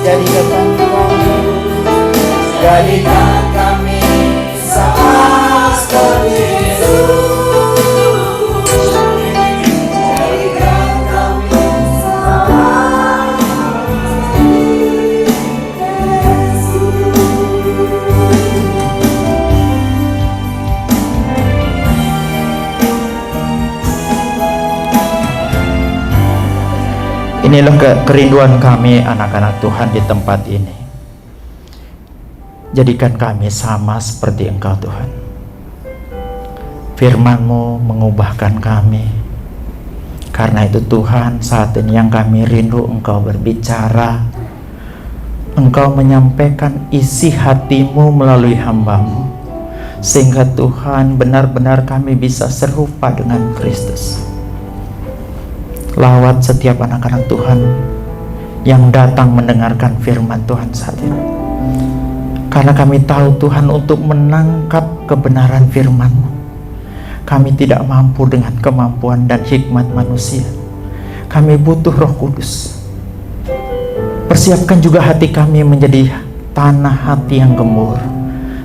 jadikan kami sama seperti Yesus. Jadikan kami sama Inilah kerinduan kami anak-anak Tuhan di tempat ini. Jadikan kami sama seperti Engkau Tuhan. Firman-Mu mengubahkan kami. Karena itu Tuhan, saat ini yang kami rindu Engkau berbicara, Engkau menyampaikan isi hati-Mu melalui hamba-Mu, sehingga Tuhan benar-benar kami bisa serupa dengan Kristus. Lawat setiap anak-anak Tuhan yang datang mendengarkan firman Tuhan saat ini. Karena kami tahu Tuhan, untuk menangkap kebenaran firman-Mu, kami tidak mampu dengan kemampuan dan hikmat manusia. Kami butuh Roh Kudus. Persiapkan juga hati kami menjadi tanah hati yang gembur,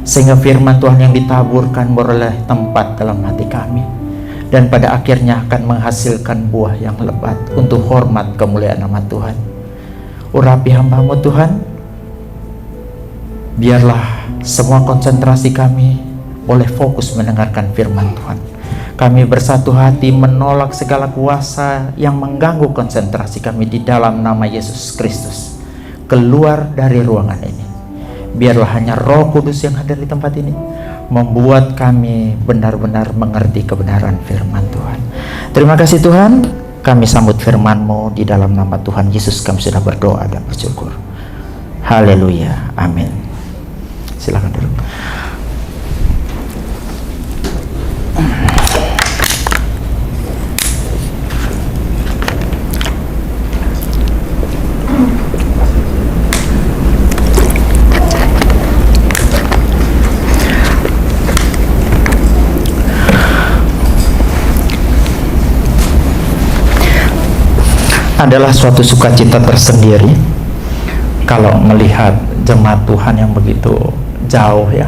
sehingga firman Tuhan yang ditaburkan beroleh tempat dalam hati kami, dan pada akhirnya akan menghasilkan buah yang lebat untuk hormat kemuliaan nama Tuhan. Urapi hamba-Mu Tuhan, biarlah semua konsentrasi kami boleh fokus mendengarkan firman Tuhan. Kami bersatu hati menolak segala kuasa yang mengganggu konsentrasi kami di dalam nama Yesus Kristus. Keluar dari ruangan ini. Biarlah hanya Roh Kudus yang hadir di tempat ini, membuat kami benar-benar mengerti kebenaran firman Tuhan. Terima kasih Tuhan, kami sambut firman-Mu di dalam nama Tuhan Yesus kami sudah berdoa dan bersyukur. Haleluya, amin. Silakan duduk. Adalah suatu sukacita tersendiri kalau melihat jemaat Tuhan yang begitu jauh ya,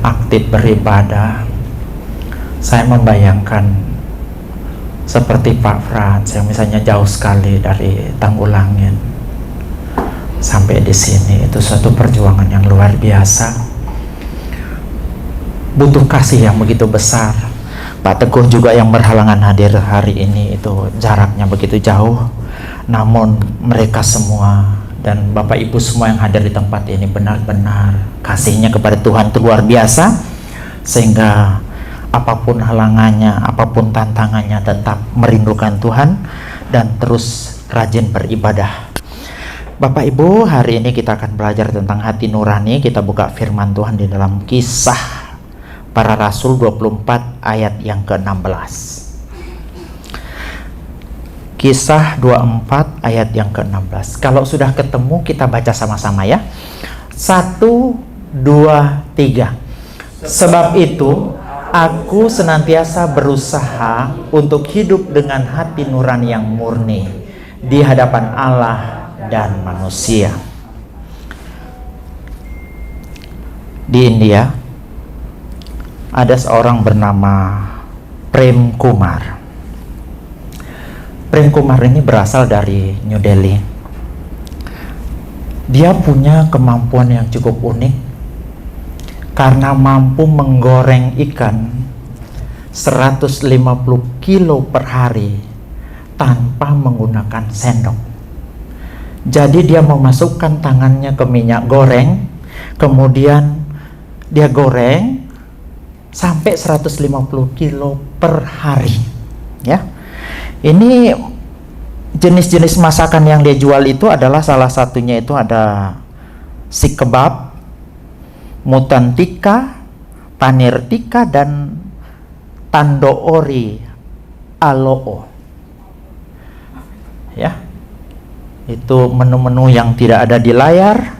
aktif beribadah. Saya membayangkan seperti Pak Frans yang misalnya jauh sekali dari Tanggulangin sampai di sini. Itu suatu perjuangan yang luar biasa, butuh kasih yang begitu besar. Pak Teguh juga yang berhalangan hadir hari ini, itu jaraknya begitu jauh, namun mereka semua dan Bapak Ibu semua yang hadir di tempat ini benar-benar kasihnya kepada Tuhan itu luar biasa, sehingga apapun halangannya, apapun tantangannya tetap merindukan Tuhan dan terus rajin beribadah. Bapak Ibu, hari ini kita akan belajar tentang hati nurani. Kita buka firman Tuhan di dalam Kisah Para Rasul 24 ayat yang ke-16. Kisah 24 ayat yang ke-16. Kalau sudah ketemu kita baca sama-sama ya. 1, 2, 3. Sebab itu aku senantiasa berusaha untuk hidup dengan hati nurani yang murni di hadapan Allah dan manusia. Di India ada seorang bernama Prem Kumar. Prem Kumar ini berasal dari New Delhi. Dia punya kemampuan yang cukup unik karena mampu menggoreng ikan 150 kilo per hari tanpa menggunakan sendok. Jadi dia memasukkan tangannya ke minyak goreng, kemudian dia goreng sampai 150 kilo per hari ya. Ini jenis-jenis masakan yang dia jual itu adalah, salah satunya itu ada sik kebab, mutan tikka, panir tikka, dan tandoori aloo ya. Itu menu-menu yang tidak ada di layar,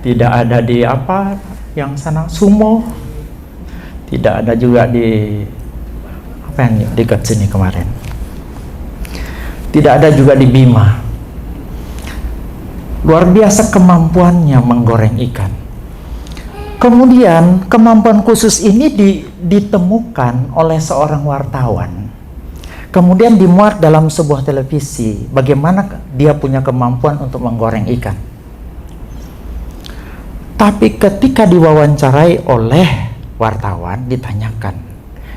tidak ada di apa yang sana sumo, tidak ada juga di apa yang dekat sini kemarin, tidak ada juga di Bima. Luar biasa kemampuannya menggoreng ikan. Kemudian kemampuan khusus ini ditemukan oleh seorang wartawan. Kemudian dimuat dalam sebuah televisi. Bagaimana dia punya kemampuan untuk menggoreng ikan. Tapi ketika diwawancarai oleh wartawan, ditanyakan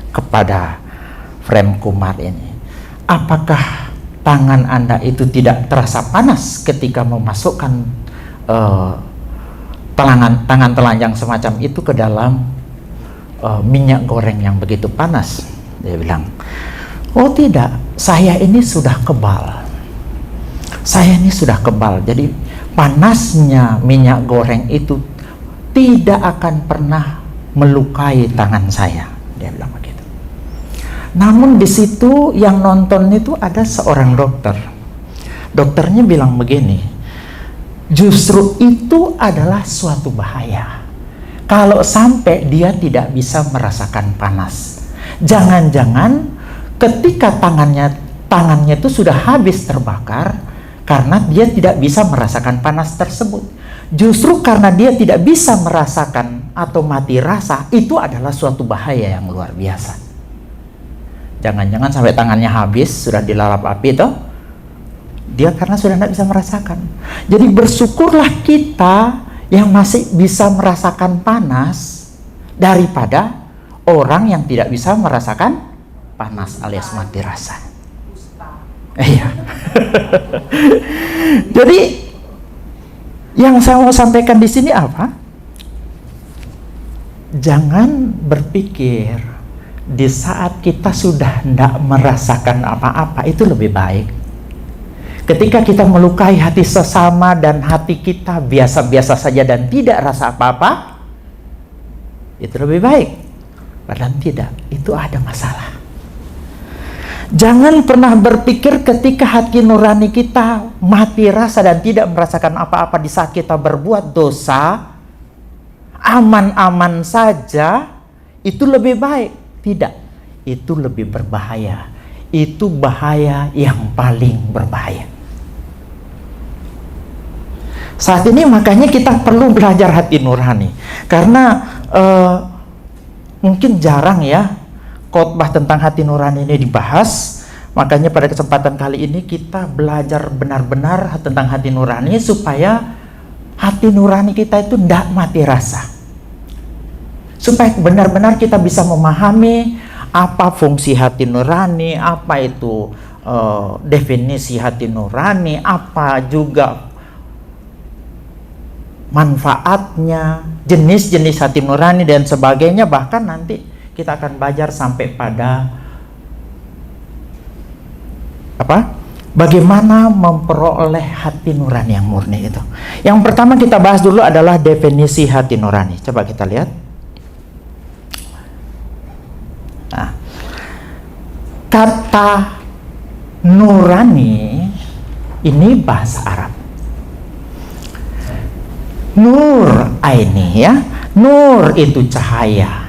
kepada Frem Kumar ini, apakah tangan Anda itu tidak terasa panas ketika memasukkan tangan telanjang semacam itu ke dalam minyak goreng yang begitu panas? Dia bilang, oh tidak, saya ini sudah kebal. Saya ini sudah kebal. Jadi panasnya minyak goreng itu tidak akan pernah melukai tangan saya. Dia bilang begitu. Namun di situ yang nonton itu ada seorang dokter. Dokternya bilang begini, justru itu adalah suatu bahaya. Kalau sampai dia tidak bisa merasakan panas. Jangan-jangan ketika tangannya itu sudah habis terbakar karena dia tidak bisa merasakan panas tersebut. Justru karena dia tidak bisa merasakan atau mati rasa, itu adalah suatu bahaya yang luar biasa. Jangan-jangan sampai tangannya habis, sudah dilalap api toh, dia karena sudah tidak bisa merasakan. Jadi bersyukurlah kita yang masih bisa merasakan panas daripada orang yang tidak bisa merasakan panas alias mati rasa. Iya. Jadi yang saya mau sampaikan di sini apa? Jangan berpikir di saat kita sudah tidak merasakan apa-apa itu lebih baik. Ketika kita melukai hati sesama dan hati kita biasa-biasa saja dan tidak rasa apa-apa, itu lebih baik. Padahal tidak, itu ada masalah. Jangan pernah berpikir ketika hati nurani kita mati rasa dan tidak merasakan apa-apa di saat kita berbuat dosa, aman-aman saja, itu lebih baik. Tidak, itu lebih berbahaya. Itu bahaya yang paling berbahaya. Saat ini makanya kita perlu belajar hati nurani. Karena mungkin jarang ya khotbah tentang hati nurani ini dibahas. Makanya pada kesempatan kali ini kita belajar benar-benar tentang hati nurani supaya hati nurani kita itu tidak mati rasa. Supaya benar-benar kita bisa memahami apa fungsi hati nurani, apa itu definisi hati nurani, apa juga manfaatnya, jenis-jenis hati nurani dan sebagainya. Bahkan nanti kita akan belajar sampai pada bagaimana memperoleh hati nurani yang murni itu. Yang pertama kita bahas dulu adalah definisi hati nurani. Coba kita lihat. Nah, kata nurani ini bahasa Arab. Nur aini ya. Nur itu cahaya.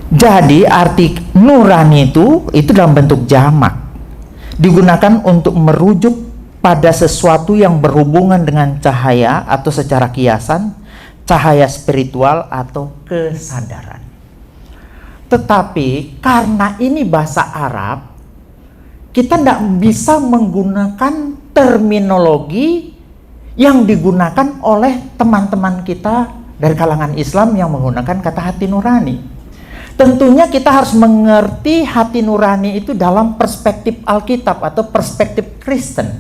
Jadi arti nurani itu dalam bentuk jamak. Digunakan untuk merujuk pada sesuatu yang berhubungan dengan cahaya atau secara kiasan, cahaya spiritual atau kesadaran. Tetapi karena ini bahasa Arab, kita tidak bisa menggunakan terminologi yang digunakan oleh teman-teman kita dari kalangan Islam yang menggunakan kata hati nurani. Tentunya kita harus mengerti hati nurani itu dalam perspektif Alkitab atau perspektif Kristen.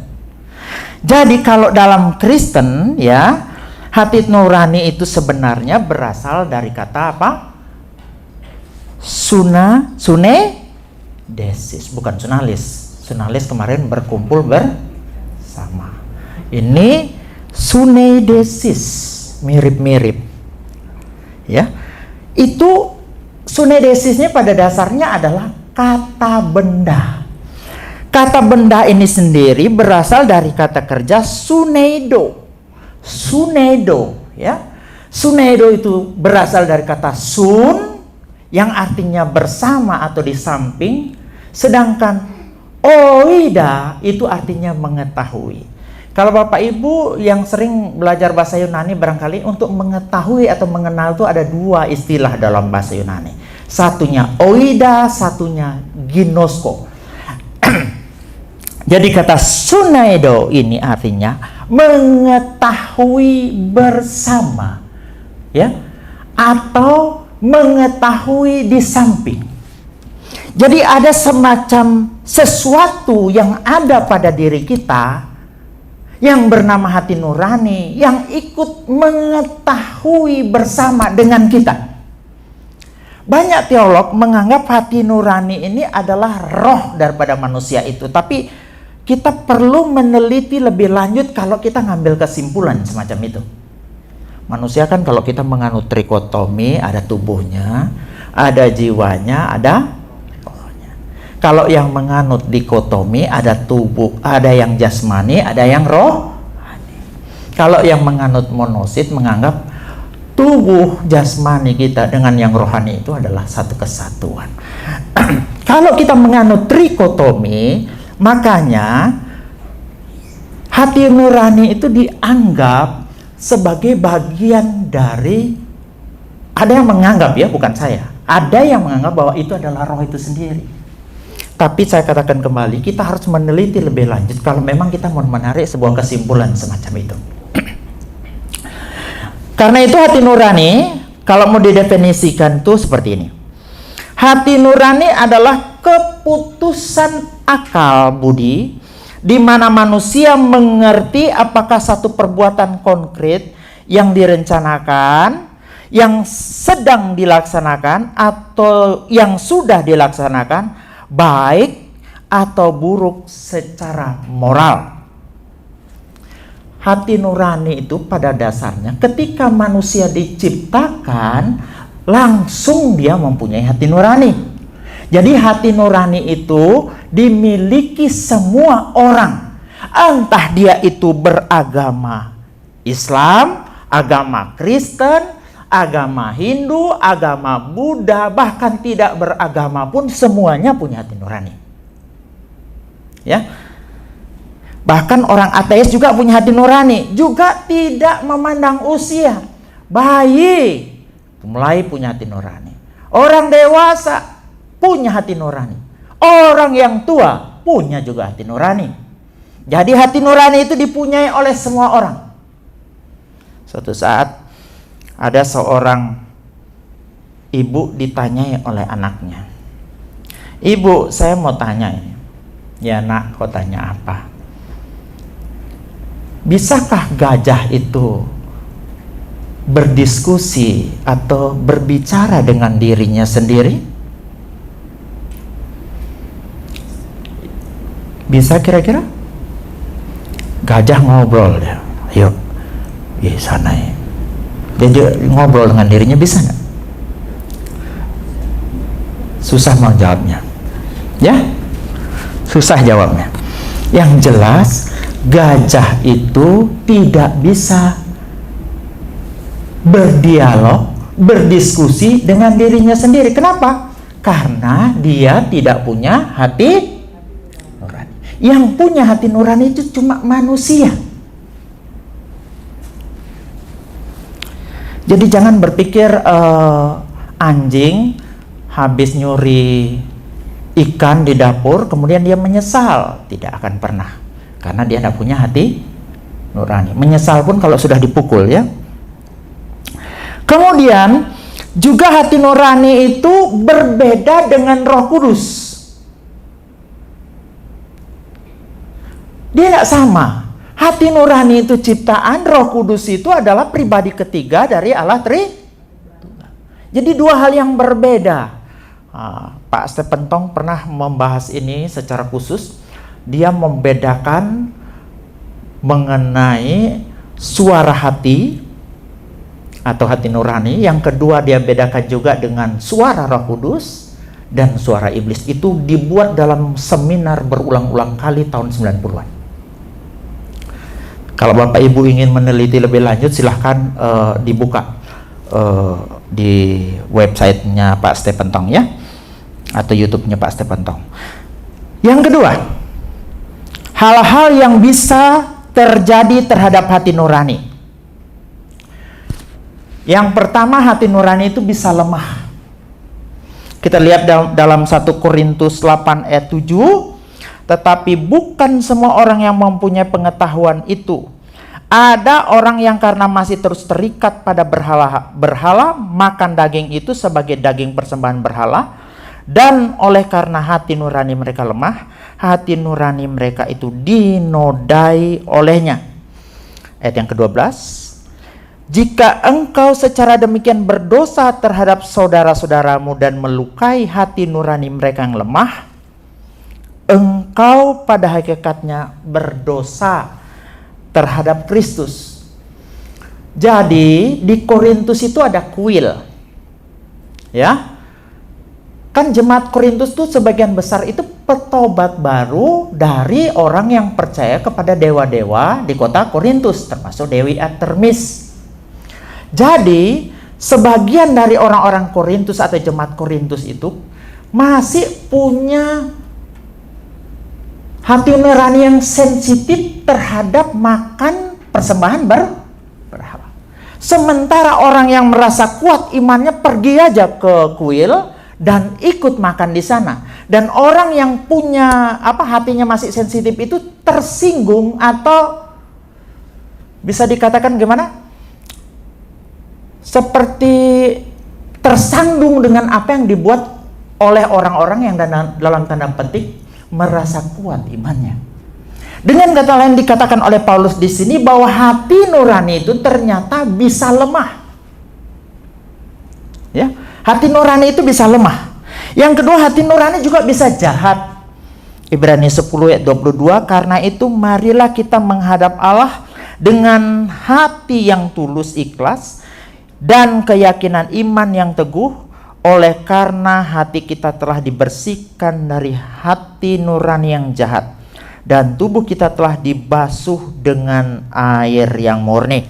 Jadi kalau dalam Kristen ya, hati nurani itu sebenarnya berasal dari kata apa? Sunedesis, bukan sunalis. Sunalis kemarin berkumpul bersama. Ini sunedesis, mirip-mirip. Ya. Itu sunedesisnya pada dasarnya adalah kata benda. Kata benda ini sendiri berasal dari kata kerja suneido. Suneido, ya. Suneido itu berasal dari kata sun yang artinya bersama atau di samping, sedangkan oida itu artinya mengetahui. Kalau Bapak Ibu yang sering belajar bahasa Yunani, barangkali untuk mengetahui atau mengenal itu ada dua istilah dalam bahasa Yunani. Satunya oida, satunya ginosko. Jadi kata sunaido ini artinya mengetahui bersama, ya, atau mengetahui di samping. Jadi ada semacam sesuatu yang ada pada diri kita yang bernama hati nurani, yang ikut mengetahui bersama dengan kita. Banyak teolog menganggap hati nurani ini adalah roh daripada manusia itu. Tapi kita perlu meneliti lebih lanjut kalau kita ngambil kesimpulan semacam itu. Manusia kan kalau kita menganut trikotomi, ada tubuhnya, ada jiwanya, ada rohnya. Kalau yang menganut dikotomi, ada tubuh, ada yang jasmani, ada yang rohani. Kalau yang menganut monosit menganggap tubuh jasmani kita dengan yang rohani itu adalah satu kesatuan. Kalau kita menganut trikotomi, makanya hati nurani itu dianggap sebagai bagian dari, ada yang menganggap, ya, bukan saya, ada yang menganggap bahwa itu adalah roh itu sendiri. Tapi saya katakan kembali, kita harus meneliti lebih lanjut kalau memang kita mau menarik sebuah kesimpulan semacam itu. Karena itu hati nurani, kalau mau didefinisikan tuh seperti ini. Hati nurani adalah keputusan akal budi di mana manusia mengerti apakah satu perbuatan konkret yang direncanakan, yang sedang dilaksanakan, atau yang sudah dilaksanakan baik atau buruk secara moral. Hati nurani itu pada dasarnya ketika manusia diciptakan langsung dia mempunyai hati nurani. Jadi hati nurani itu dimiliki semua orang, entah dia itu beragama Islam, agama Kristen, agama Hindu, agama Buddha, bahkan tidak beragama pun semuanya punya hati nurani. Ya. Bahkan orang ateis juga punya hati nurani, juga tidak memandang usia. Bayi mulai punya hati nurani. Orang dewasa punya hati nurani. Orang yang tua punya juga hati nurani. Jadi hati nurani itu dipunyai oleh semua orang. Suatu saat ada seorang ibu ditanyai oleh anaknya, "Ibu, saya mau tanya ini." "Ya nak, kau tanya apa?" "Bisakah gajah itu berdiskusi atau berbicara dengan dirinya sendiri?" Bisa kira-kira? Gajah ngobrol ya. Yuk, di sana ya. Dia ngobrol dengan dirinya, bisa nggak? Susah mau jawabnya. Ya? Susah jawabnya. Yang jelas, gajah itu tidak bisa berdialog, berdiskusi dengan dirinya sendiri. Kenapa? Karena dia tidak punya hati nurani. Yang punya hati nurani itu cuma manusia. Jadi jangan berpikir anjing habis nyuri ikan di dapur kemudian dia menyesal. Tidak akan pernah, karena dia tidak punya hati nurani. Menyesal pun kalau sudah dipukul, ya. Kemudian juga hati nurani itu berbeda dengan Roh Kudus. Dia tidak sama. Hati nurani itu ciptaan, Roh Kudus itu adalah pribadi ketiga dari Allah Tritunggal. Jadi dua hal yang berbeda. Pak Stephen Tong pernah membahas ini secara khusus. Dia membedakan mengenai suara hati atau hati nurani. Yang kedua dia bedakan juga dengan suara Roh Kudus dan suara iblis. Itu dibuat dalam seminar berulang-ulang kali tahun 90-an. Kalau Bapak Ibu ingin meneliti lebih lanjut, silahkan dibuka di websitenya Pak Stephen Tong, ya, atau YouTube-nya Pak Stephen Tong. Yang kedua, hal-hal yang bisa terjadi terhadap hati nurani. Yang pertama, hati nurani itu bisa lemah. Kita lihat dalam 1 Korintus 8 ayat 7, tetapi bukan semua orang yang mempunyai pengetahuan itu. Ada orang yang karena masih terus terikat pada berhala makan daging itu sebagai daging persembahan berhala, dan oleh karena hati nurani mereka lemah, hati nurani mereka itu dinodai olehnya. Ayat yang ke-12, jika engkau secara demikian berdosa terhadap saudara-saudaramu dan melukai hati nurani mereka yang lemah, engkau pada hakikatnya berdosa terhadap Kristus. Jadi di Korintus itu ada kuil, ya. Kan jemaat Korintus tuh sebagian besar itu petobat baru dari orang yang percaya kepada dewa-dewa di kota Korintus, termasuk Dewi Artemis. Jadi sebagian dari orang-orang Korintus atau jemaat Korintus itu masih punya hati nurani yang sensitif terhadap makan persembahan berhala. Sementara orang yang merasa kuat imannya pergi aja ke kuil dan ikut makan di sana. Dan orang yang punya hatinya masih sensitif itu tersinggung atau bisa dikatakan gimana? Seperti tersandung dengan apa yang dibuat oleh orang-orang yang dalam tanda petik merasa kuat imannya. Dengan kata lain dikatakan oleh Paulus di sini bahwa hati nurani itu ternyata bisa lemah. Ya, hati nurani itu bisa lemah. Yang kedua, hati nurani juga bisa jahat. Ibrani 10 ayat 22, karena itu marilah kita menghadap Allah dengan hati yang tulus ikhlas dan keyakinan iman yang teguh, oleh karena hati kita telah dibersihkan dari hati nurani yang jahat, dan tubuh kita telah dibasuh dengan air yang murni.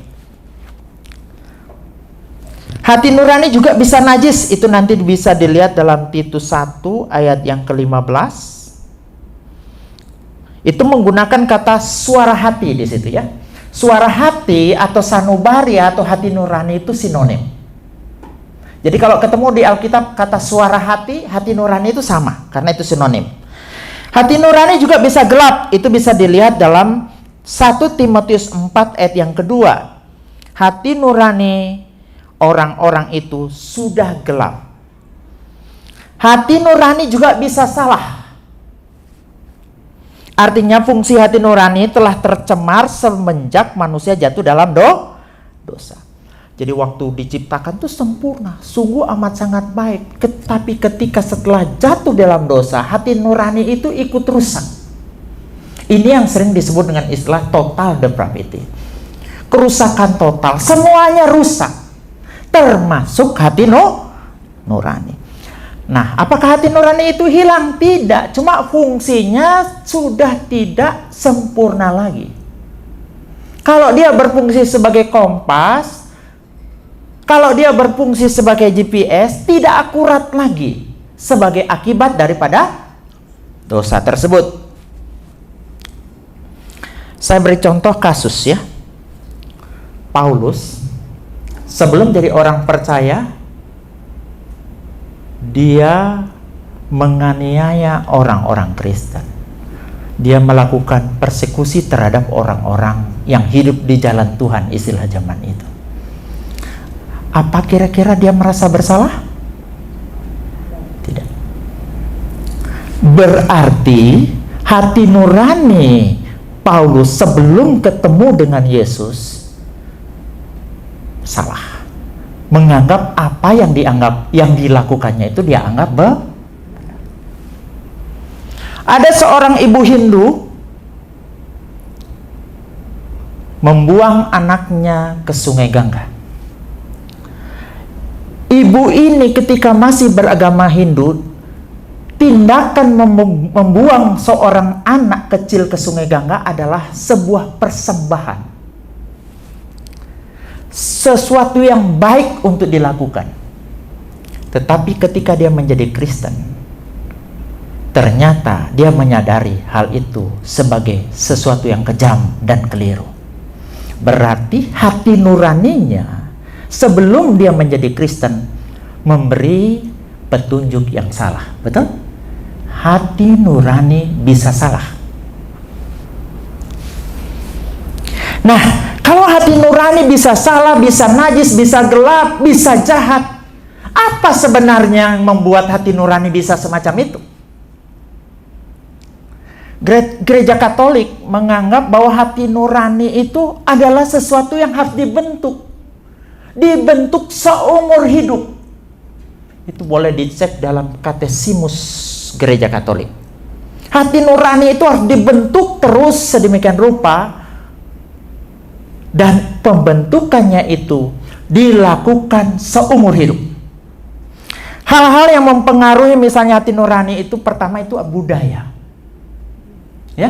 Hati nurani juga bisa najis, itu nanti bisa dilihat dalam Titus 1 ayat yang ke-15. Itu menggunakan kata suara hati di situ ya. Suara hati atau sanubari atau hati nurani itu sinonim. Jadi kalau ketemu di Alkitab kata suara hati, hati nurani itu sama, karena itu sinonim. Hati nurani juga bisa gelap, itu bisa dilihat dalam 1 Timotius 4 ayat yang kedua. Hati nurani orang-orang itu sudah gelap. Hati nurani juga bisa salah. Artinya fungsi hati nurani telah tercemar semenjak manusia jatuh dalam dosa. Jadi waktu diciptakan itu sempurna, sungguh amat sangat baik. Tetapi ketika setelah jatuh dalam dosa, hati nurani itu ikut rusak. Ini yang sering disebut dengan istilah total depravity. Kerusakan total, semuanya rusak. Termasuk hati nurani. Nah, apakah hati nurani itu hilang? Tidak, cuma fungsinya sudah tidak sempurna lagi. Kalau dia berfungsi sebagai kompas, kalau dia berfungsi sebagai GPS, tidak akurat lagi sebagai akibat daripada dosa tersebut. Saya beri contoh kasus ya. Paulus sebelum jadi orang percaya, dia menganiaya orang-orang Kristen. Dia melakukan persekusi terhadap orang-orang yang hidup di jalan Tuhan, istilah zaman itu. Apa kira-kira dia merasa bersalah? Tidak. Berarti hati nurani Paulus sebelum ketemu dengan Yesus salah. Menganggap apa yang dilakukannya itu dia anggap benar. Ada seorang ibu Hindu membuang anaknya ke Sungai Gangga. Ibu ini ketika masih beragama Hindu, tindakan membuang seorang anak kecil ke Sungai Gangga adalah sebuah persembahan. Sesuatu yang baik untuk dilakukan. Tetapi ketika dia menjadi Kristen, ternyata dia menyadari hal itu sebagai sesuatu yang kejam dan keliru. Berarti hati nuraninya sebelum dia menjadi Kristen memberi petunjuk yang salah. Betul? Hati nurani bisa salah. Nah, kalau hati nurani bisa salah, bisa najis, bisa gelap, bisa jahat, apa sebenarnya yang membuat hati nurani bisa semacam itu? Gereja Katolik menganggap bahwa hati nurani itu adalah sesuatu yang harus dibentuk. Dibentuk seumur hidup. Itu boleh dicek dalam Katesimus Gereja Katolik. Hati nurani itu harus dibentuk terus sedemikian rupa, dan pembentukannya itu dilakukan seumur hidup. Hal-hal yang mempengaruhi misalnya hati nurani itu, pertama itu budaya. Ya,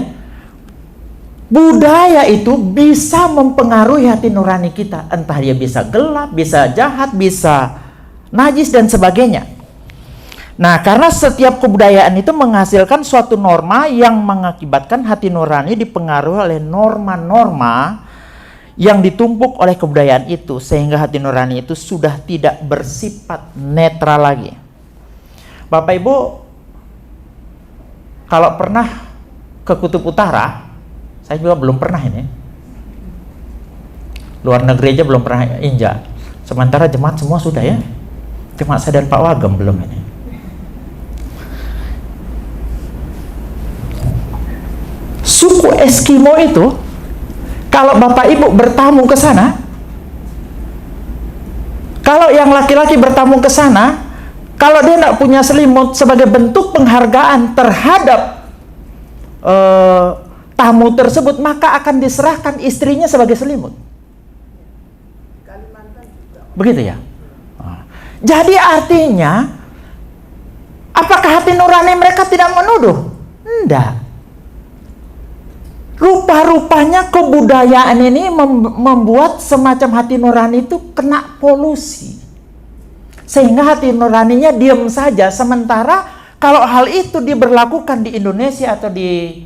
budaya itu bisa mempengaruhi hati nurani kita. Entah dia bisa gelap, bisa jahat, bisa najis dan sebagainya. Nah, karena setiap kebudayaan itu menghasilkan suatu norma yang mengakibatkan hati nurani dipengaruhi oleh norma-norma yang ditumpuk oleh kebudayaan itu, sehingga hati nurani itu sudah tidak bersifat netral lagi. Bapak Ibu, kalau pernah ke Kutub Utara, saya juga belum pernah ini. Luar negeri aja belum pernah injak. Sementara jemaat semua sudah ya. Cuma saya dan Pak Wagem belum ini. Suku Eskimo itu, kalau Bapak Ibu bertamu ke sana, kalau yang laki-laki bertamu ke sana, kalau dia tidak punya selimut sebagai bentuk penghargaan terhadap tamu tersebut, maka akan diserahkan istrinya sebagai selimut. Begitu ya. Jadi artinya, apakah hati nurani mereka tidak menuduh? Tidak. Rupa-rupanya kebudayaan ini membuat semacam hati nurani itu kena polusi, sehingga hati nuraninya diam saja. Sementara kalau hal itu diberlakukan di Indonesia atau di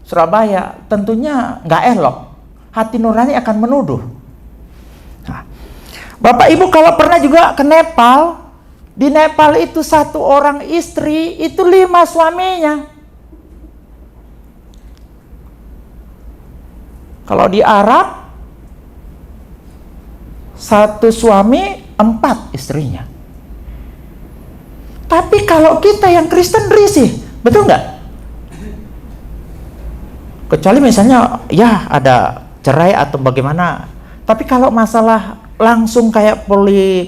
Surabaya, tentunya nggak elok. Hati nurani akan menuduh. Nah, Bapak Ibu kalau pernah juga ke Nepal, di Nepal itu satu orang istri itu 5 suaminya. Kalau di Arab, satu suami 4 istrinya. Tapi kalau kita yang Kristen risih, betul nggak? Kecuali misalnya ya ada cerai atau bagaimana. Tapi kalau masalah langsung kayak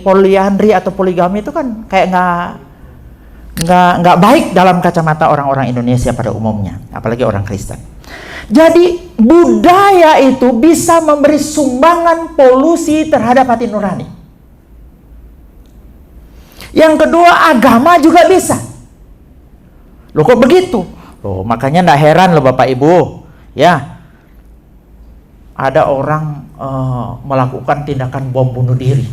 poliandri atau poligami itu kan kayak nggak baik dalam kacamata orang-orang Indonesia pada umumnya, apalagi orang Kristen. Jadi budaya itu bisa memberi sumbangan polusi terhadap hati nurani. Yang kedua, agama juga bisa. Loh kok begitu? Loh makanya nggak heran loh Bapak Ibu, ya ada orang melakukan tindakan bom bunuh diri.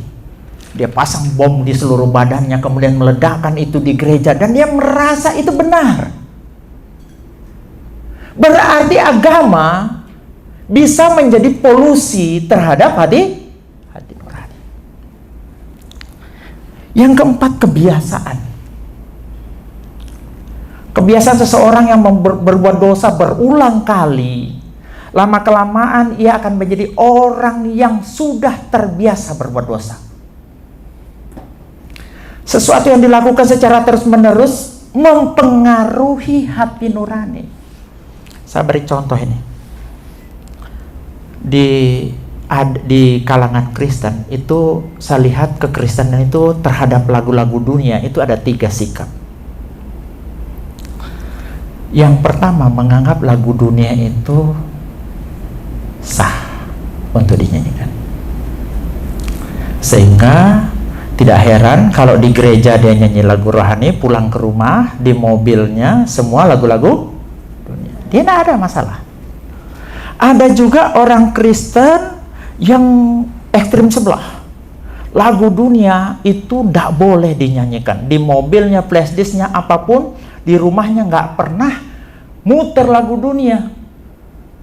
Dia pasang bom di seluruh badannya, kemudian meledakkan itu di gereja, dan dia merasa itu benar. Berarti agama bisa menjadi polusi terhadap hati nurani. Yang keempat, kebiasaan. Kebiasaan seseorang yang berbuat dosa berulang kali, lama-kelamaan ia akan menjadi orang yang sudah terbiasa berbuat dosa. Sesuatu yang dilakukan secara terus-menerus mempengaruhi hati nurani. Saya beri contoh ini. Di kalangan Kristen itu saya lihat kekristenan itu terhadap lagu-lagu dunia itu ada 3 sikap. Yang pertama, menganggap lagu dunia itu sah untuk dinyanyikan. Sehingga tidak heran kalau di gereja dia nyanyi lagu rohani, pulang ke rumah di mobilnya semua lagu-lagu dunia. Dia tidak ada masalah. Ada juga orang Kristen yang ekstrim sebelah. Lagu dunia itu tidak boleh dinyanyikan. Di mobilnya, flash disknya, apapun, di rumahnya nggak pernah muter lagu dunia.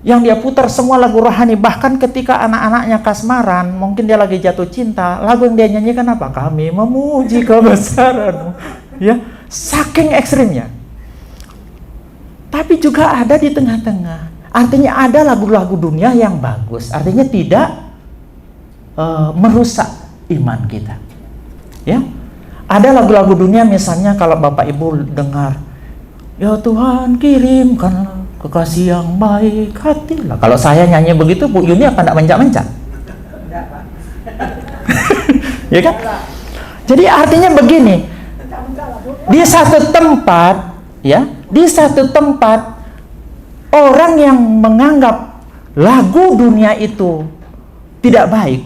Yang dia putar semua lagu rohani. Bahkan ketika anak-anaknya kasmaran, mungkin dia lagi jatuh cinta, lagu yang dia nyanyikan apa? Kami memuji kebesaran. Ya, saking ekstrimnya. Tapi juga ada di tengah-tengah. Artinya ada lagu-lagu dunia yang bagus. Artinya tidak merusak iman kita. Ya, ada lagu-lagu dunia misalnya kalau Bapak Ibu dengar, ya Tuhan kirimkanlah kekasih yang baik hati. Lah, kalau saya nyanyi begitu, Bu Yuni apa enggak mencak-mencak? Ya kan? Jadi artinya begini, di satu tempat, ya, di satu tempat orang yang menganggap lagu dunia itu tidak baik,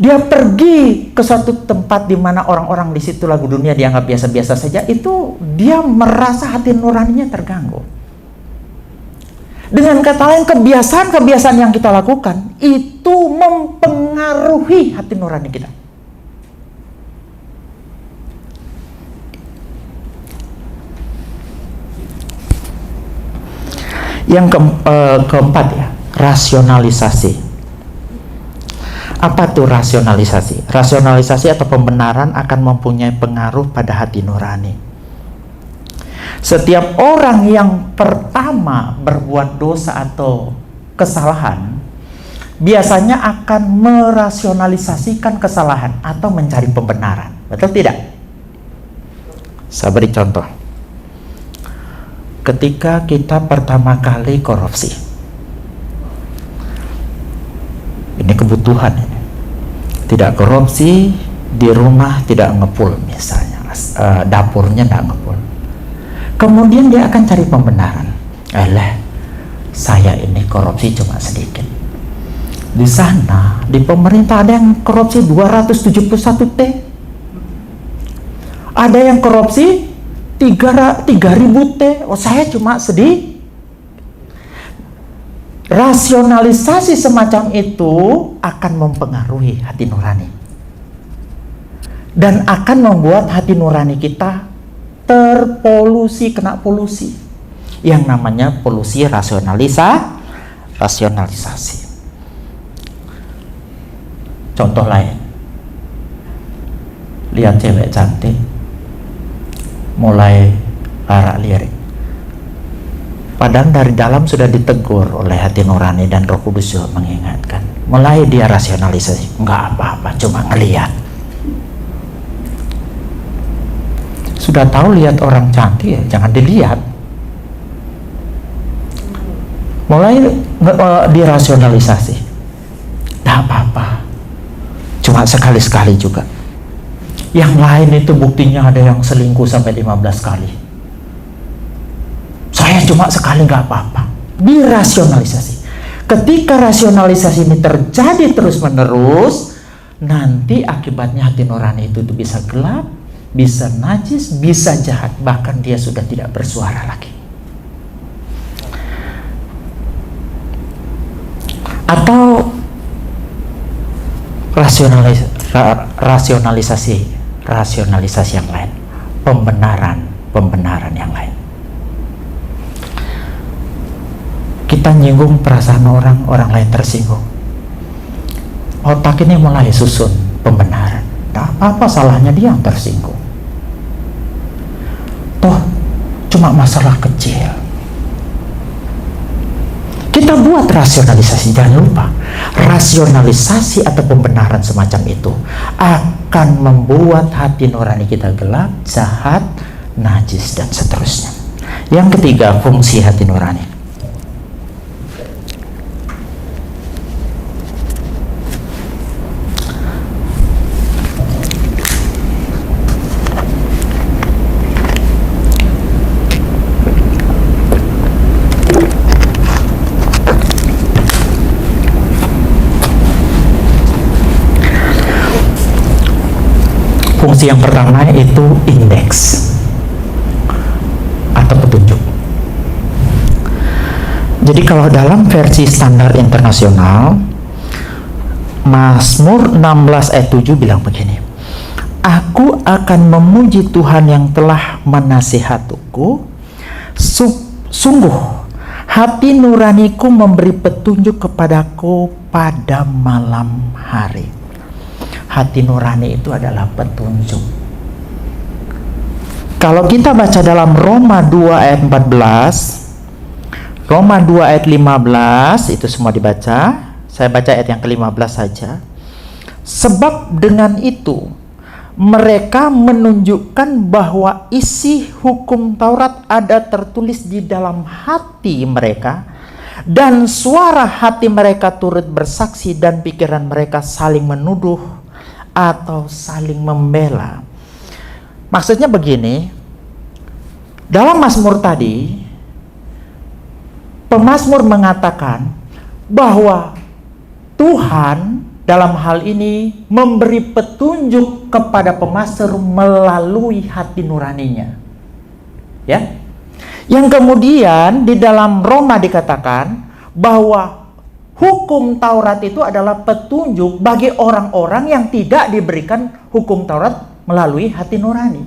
dia pergi ke suatu tempat di mana orang-orang di situ lagu dunia dianggap biasa-biasa saja, itu dia merasa hati nuraninya terganggu. Dengan kata lain, kebiasaan-kebiasaan yang kita lakukan itu mempengaruhi hati nurani kita. Yang keempat ya, rasionalisasi. Apa tuh rasionalisasi? Rasionalisasi atau pembenaran akan mempunyai pengaruh pada hati nurani. Setiap orang yang pertama berbuat dosa atau kesalahan biasanya akan merasionalisasikan kesalahan atau mencari pembenaran. Betul tidak? Saya beri contoh. Ketika kita pertama kali korupsi, ini kebutuhan ini. Tidak korupsi, di rumah tidak ngepul misalnya, dapurnya tidak ngepul. Kemudian dia akan cari pembenaran. Saya ini korupsi cuma sedikit. Di sana, di pemerintah ada yang korupsi 271 T. Ada yang korupsi 3.000 T. Oh, saya cuma sedikit. Rasionalisasi semacam itu akan mempengaruhi hati nurani dan akan membuat hati nurani kita terpolusi, kena polusi yang namanya polusi rasionalisasi. Contoh lain, lihat cewek cantik mulai larak lirik, padahal dari dalam sudah ditegur oleh hati nurani dan Roh Kudus juga mengingatkan. Mulai dia rasionalisasi, enggak apa-apa, cuma ngelihat. Sudah tahu lihat orang cantik ya jangan dilihat. Mulai dirasionalisasi, enggak apa-apa, cuma sekali-sekali juga. Yang lain itu buktinya ada yang selingkuh sampai 15 kali. Saya cuma sekali nggak apa-apa. Dirasionalisasi. Ketika rasionalisasi ini terjadi terus-menerus, nanti akibatnya hati nurani itu bisa gelap, bisa najis, bisa jahat, bahkan dia sudah tidak bersuara lagi. Atau rasionalisasi yang lain, pembenaran yang lain. Kita nyinggung perasaan orang lain tersinggung. Otak ini mulai susun pembenaran. Nah, apa salahnya dia yang tersinggung? Toh, cuma masalah kecil. Kita buat rasionalisasi, jangan lupa. Rasionalisasi atau pembenaran semacam itu akan membuat hati nurani kita gelap, jahat, najis, dan seterusnya. Yang ketiga, fungsi hati nurani. Fungsi yang pertama itu indeks atau petunjuk. Jadi kalau dalam versi standar internasional, Mazmur 16 ayat 7 bilang begini, Aku akan memuji Tuhan yang telah menasihatiku. Sungguh hati nuraniku memberi petunjuk kepadaku pada malam hari. Hati nurani itu adalah petunjuk. Kalau kita baca dalam Roma 2 ayat 14, Roma 2 ayat 15, itu semua dibaca. Saya baca ayat yang ke-15 saja. Sebab dengan itu mereka menunjukkan bahwa isi hukum Taurat ada tertulis di dalam hati mereka, dan suara hati mereka turut bersaksi, dan pikiran mereka saling menuduh atau saling membela. Maksudnya begini, dalam Mazmur tadi, pemazmur mengatakan bahwa Tuhan dalam hal ini memberi petunjuk kepada pemazmur melalui hati nuraninya. Ya. Yang kemudian di dalam Roma dikatakan bahwa hukum Taurat itu adalah petunjuk bagi orang-orang yang tidak diberikan hukum Taurat melalui hati nurani.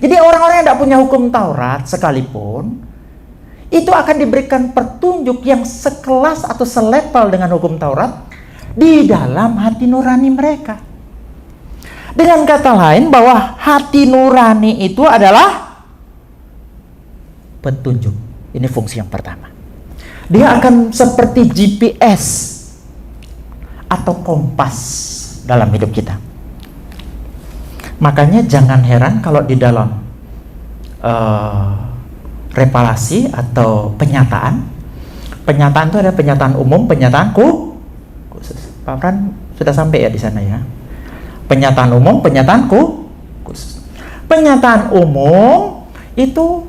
Jadi orang-orang yang tidak punya hukum Taurat sekalipun itu akan diberikan petunjuk yang sekelas atau selevel dengan hukum Taurat di dalam hati nurani mereka. Dengan kata lain, bahwa hati nurani itu adalah petunjuk. Ini fungsi yang pertama. Dia akan seperti GPS atau kompas dalam hidup kita. Makanya jangan heran kalau di dalam revelasi atau penyataan itu ada penyataan umum, penyataan khusus. Pak Fran sudah sampai ya di sana ya. Penyataan umum, penyataan khusus. Penyataan umum itu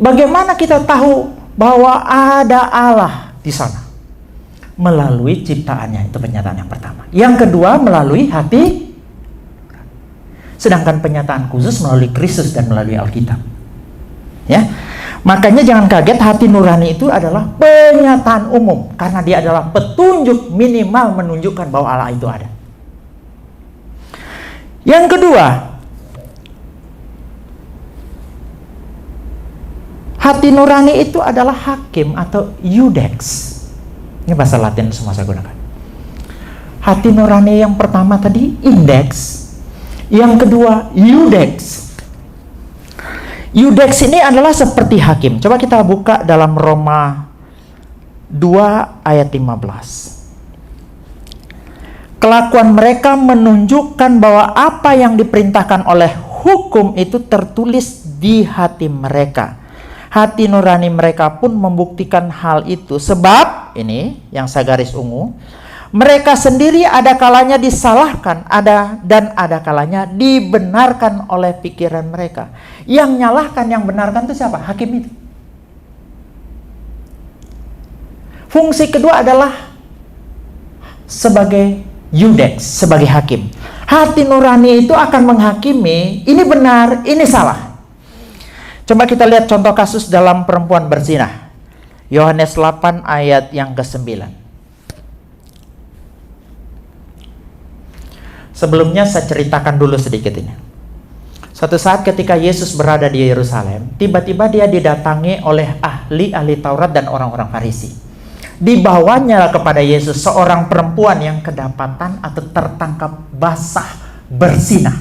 bagaimana kita tahu bahwa ada Allah di sana? Melalui ciptaannya, itu pernyataan yang pertama. Yang kedua, melalui hati. Sedangkan penyataan khusus melalui Kristus dan melalui Alkitab. Ya. Makanya jangan kaget, hati nurani itu adalah penyataan umum, karena dia adalah petunjuk minimal menunjukkan bahwa Allah itu ada. Yang kedua, hati nurani itu adalah hakim atau iudex. Ini bahasa Latin semua saya gunakan. Hati nurani yang pertama tadi index, yang kedua iudex. Iudex ini adalah seperti hakim. Coba kita buka dalam Roma 2 ayat 15. Kelakuan mereka menunjukkan bahwa apa yang diperintahkan oleh hukum itu tertulis di hati mereka. Hati nurani mereka pun membuktikan hal itu. Sebab, ini yang saya garis ungu, mereka sendiri ada kalanya disalahkan, ada kalanya dibenarkan oleh pikiran mereka. Yang nyalahkan, yang benarkan itu siapa? Hakim itu. Fungsi kedua adalah sebagai iudex, sebagai hakim. Hati nurani itu akan menghakimi, ini benar, ini salah. Coba kita lihat contoh kasus dalam perempuan berzinah. Yohanes 8 ayat yang ke-9. Sebelumnya saya ceritakan dulu sedikit ini. Suatu saat ketika Yesus berada di Yerusalem, tiba-tiba dia didatangi oleh ahli-ahli Taurat dan orang-orang Farisi. Dibawanya kepada Yesus seorang perempuan yang kedapatan atau tertangkap basah berzinah.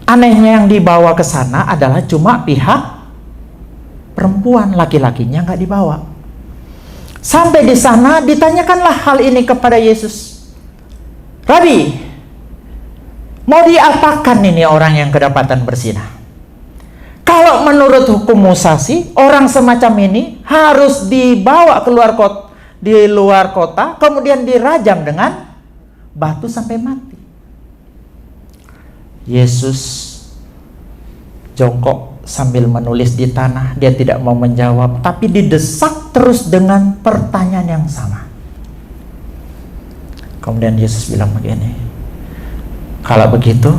Anehnya yang dibawa ke sana adalah cuma pihak perempuan, laki-lakinya nggak dibawa. Sampai di sana ditanyakanlah hal ini kepada Yesus. Rabi, mau diapakan ini orang yang kedapatan berzinah? Kalau menurut hukum Musasi, orang semacam ini harus dibawa keluar kota, di luar kota, kemudian dirajam dengan batu sampai mati. Yesus jongkok sambil menulis di tanah, dia tidak mau menjawab, tapi didesak terus dengan pertanyaan yang sama. Kemudian Yesus bilang begini, kalau begitu,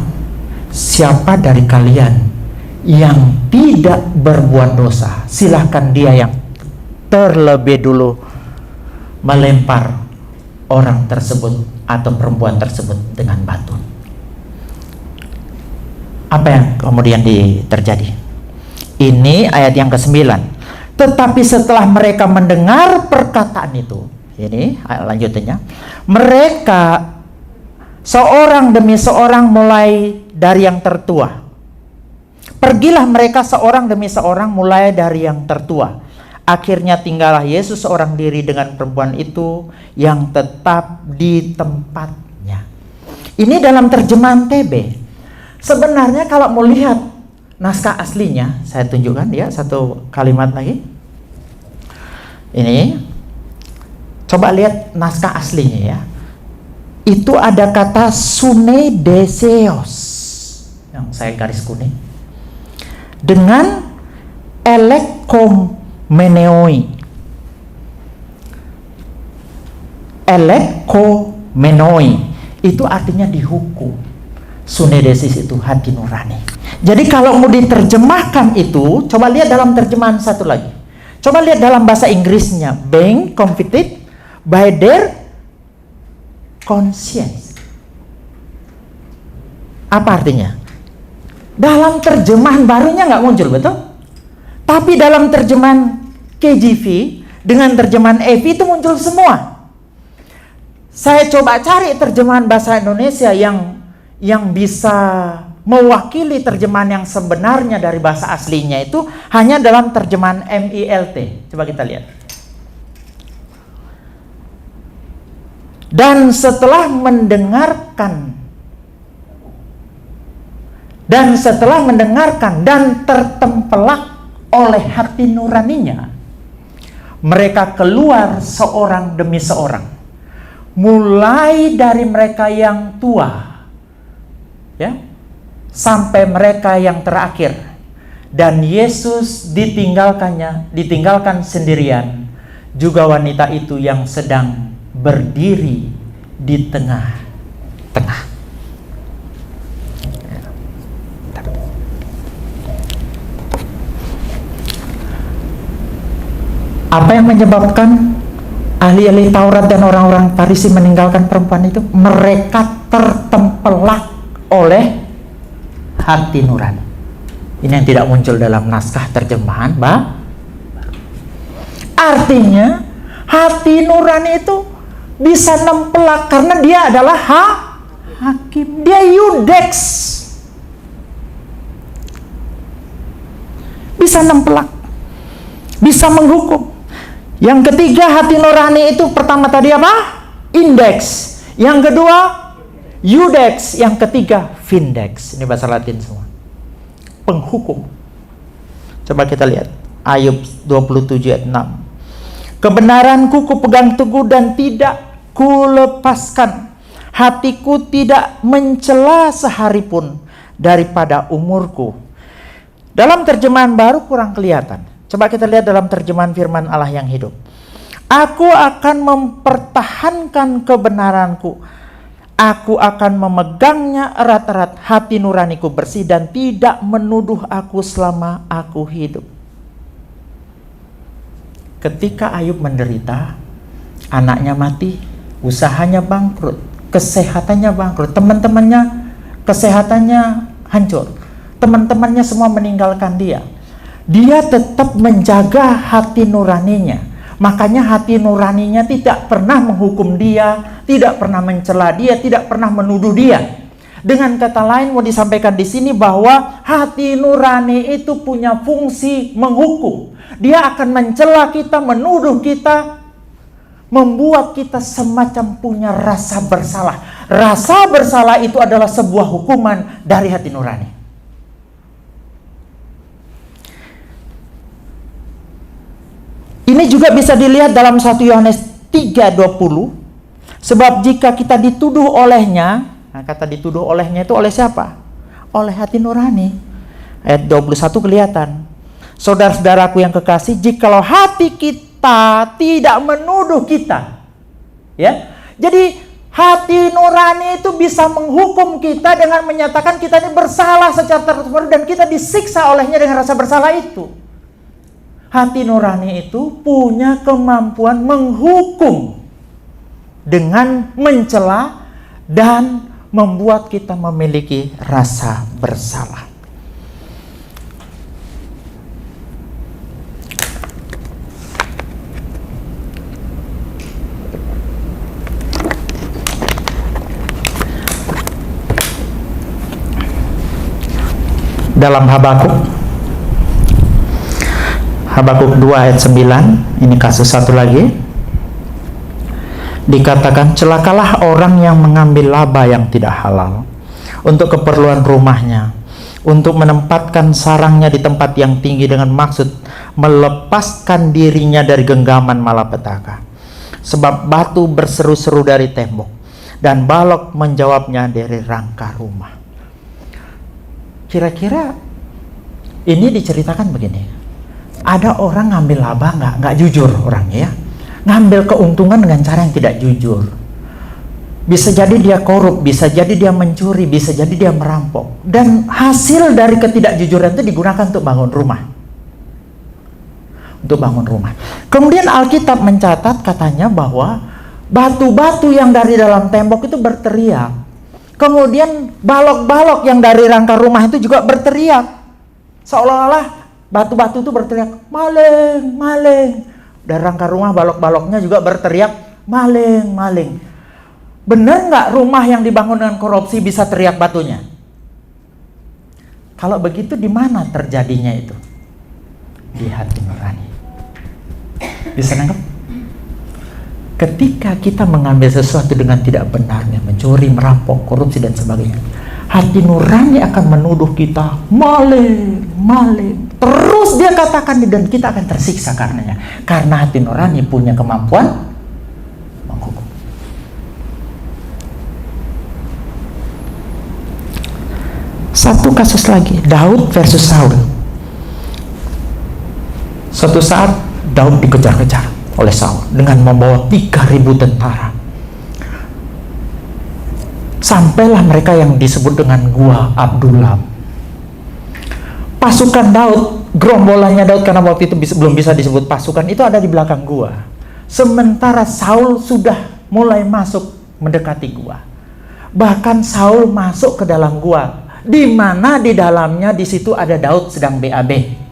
siapa dari kalian yang tidak berbuat dosa, silahkan dia yang terlebih dulu melempar orang tersebut atau perempuan tersebut dengan batu. Apa yang kemudian terjadi? Ini ayat yang ke-9. Tetapi setelah mereka mendengar perkataan itu, ini lanjutannya, mereka seorang demi seorang mulai dari yang tertua. Pergilah mereka seorang demi seorang mulai dari yang tertua. Akhirnya tinggallah Yesus seorang diri dengan perempuan itu yang tetap di tempatnya. Ini dalam terjemahan TB. Sebenarnya kalau mau lihat naskah aslinya, saya tunjukkan ya satu kalimat lagi. Ini, coba lihat naskah aslinya ya. Itu ada kata sunedeseos yang saya garis kuning dengan elekomenoi. Elekomenoi itu artinya dihukum. Sunedesis itu hati nurani. Jadi kalau mau diterjemahkan itu, coba lihat dalam terjemahan satu lagi. Coba lihat dalam bahasa Inggrisnya, being convicted by their conscience. Apa artinya? Dalam terjemahan barunya nggak muncul, betul? Tapi dalam terjemahan KJV dengan terjemahan EV itu muncul semua. Saya coba cari terjemahan bahasa Indonesia yang bisa mewakili terjemahan yang sebenarnya dari bahasa aslinya itu hanya dalam terjemahan MILT. Coba kita lihat. Dan setelah mendengarkan dan tertempelak oleh hati nuraninya, mereka keluar seorang demi seorang, mulai dari mereka yang tua ya, sampai mereka yang terakhir. Dan Yesus ditinggalkan sendirian, juga wanita itu yang sedang berdiri di tengah-tengah. Apa yang menyebabkan ahli-ahli Taurat dan orang-orang Farisi meninggalkan perempuan itu? Mereka tertempelak oleh hati nurani. Ini yang tidak muncul dalam naskah terjemahan artinya hati nurani itu bisa nempelak karena dia adalah hakim. Dia yudex, bisa nempelak, bisa menghukum. Yang ketiga, hati nurani itu pertama tadi apa? Indeks. Yang kedua Yudex, yang ketiga Vindex. Ini bahasa Latin semua. Penghukum. Coba kita lihat Ayub 27 ayat 6. Kebenaranku kupegang teguh dan tidak kulepaskan. Hatiku tidak mencela sehari pun daripada umurku. Dalam terjemahan baru kurang kelihatan. Coba kita lihat dalam terjemahan firman Allah yang hidup. Aku akan mempertahankan kebenaranku. Aku akan memegangnya erat-erat, hati nuraniku bersih dan tidak menuduh aku selama aku hidup. Ketika Ayub menderita, anaknya mati, usahanya bangkrut, kesehatannya bangkrut, teman-temannya kesehatannya hancur, teman-temannya semua meninggalkan dia. Dia tetap menjaga hati nuraninya. Makanya hati nuraninya tidak pernah menghukum dia, tidak pernah mencela dia, tidak pernah menuduh dia. Dengan kata lain mau disampaikan di sini bahwa hati nurani itu punya fungsi menghukum. Dia akan mencela kita, menuduh kita, membuat kita semacam punya rasa bersalah. Rasa bersalah itu adalah sebuah hukuman dari hati nurani. Ini juga bisa dilihat dalam 1 Yohanes 3:20. Sebab jika kita dituduh olehnya, nah kata dituduh olehnya itu oleh siapa? Oleh hati nurani. Ayat 21 kelihatan. Saudara-saudaraku yang kekasih, jikalau hati kita tidak menuduh kita, ya. Jadi hati nurani itu bisa menghukum kita dengan menyatakan kita ini bersalah secara terus-menerus dan kita disiksa olehnya dengan rasa bersalah itu. Hati nurani itu punya kemampuan menghukum dengan mencela dan membuat kita memiliki rasa bersalah. Dalam Habakuk 2 ayat 9, ini kasus satu lagi, dikatakan, celakalah orang yang mengambil laba yang tidak halal untuk keperluan rumahnya, untuk menempatkan sarangnya di tempat yang tinggi dengan maksud melepaskan dirinya dari genggaman malapetaka. Sebab batu berseru-seru dari tembok dan balok menjawabnya dari rangka rumah. Kira-kira ini diceritakan begini, ada orang ngambil laba nggak jujur orangnya ya, ngambil keuntungan dengan cara yang tidak jujur. Bisa jadi dia korup, bisa jadi dia mencuri, bisa jadi dia merampok, dan hasil dari ketidakjujuran itu digunakan untuk bangun rumah. Kemudian Alkitab mencatat katanya bahwa batu-batu yang dari dalam tembok itu berteriak. Kemudian balok-balok yang dari rangka rumah itu juga berteriak. Seolah-olah batu-batu itu berteriak, maling, maling. Dari rangka rumah balok-baloknya juga berteriak, maling, maling. Benar nggak rumah yang dibangun dengan korupsi bisa teriak batunya? Kalau begitu di mana terjadinya itu? Di hati nurani. Bisa nangkep? Ketika kita mengambil sesuatu dengan tidak benarnya, mencuri, merampok, korupsi dan sebagainya, hati nurani akan menuduh kita maling, maling. Terus dia katakan, dan kita akan tersiksa karenanya. Karena hati nurani punya kemampuan menghukum. Satu kasus lagi, Daud versus Saul. Suatu saat Daud dikejar-kejar oleh Saul dengan membawa 3.000 tentara. Sampailah mereka yang disebut dengan Gua Abdullam. Pasukan Daud, gerombolannya Daud, karena waktu itu belum bisa disebut pasukan, itu ada di belakang gua. Sementara Saul sudah mulai masuk mendekati gua. Bahkan Saul masuk ke dalam gua, di mana di dalamnya di situ ada Daud sedang BAB.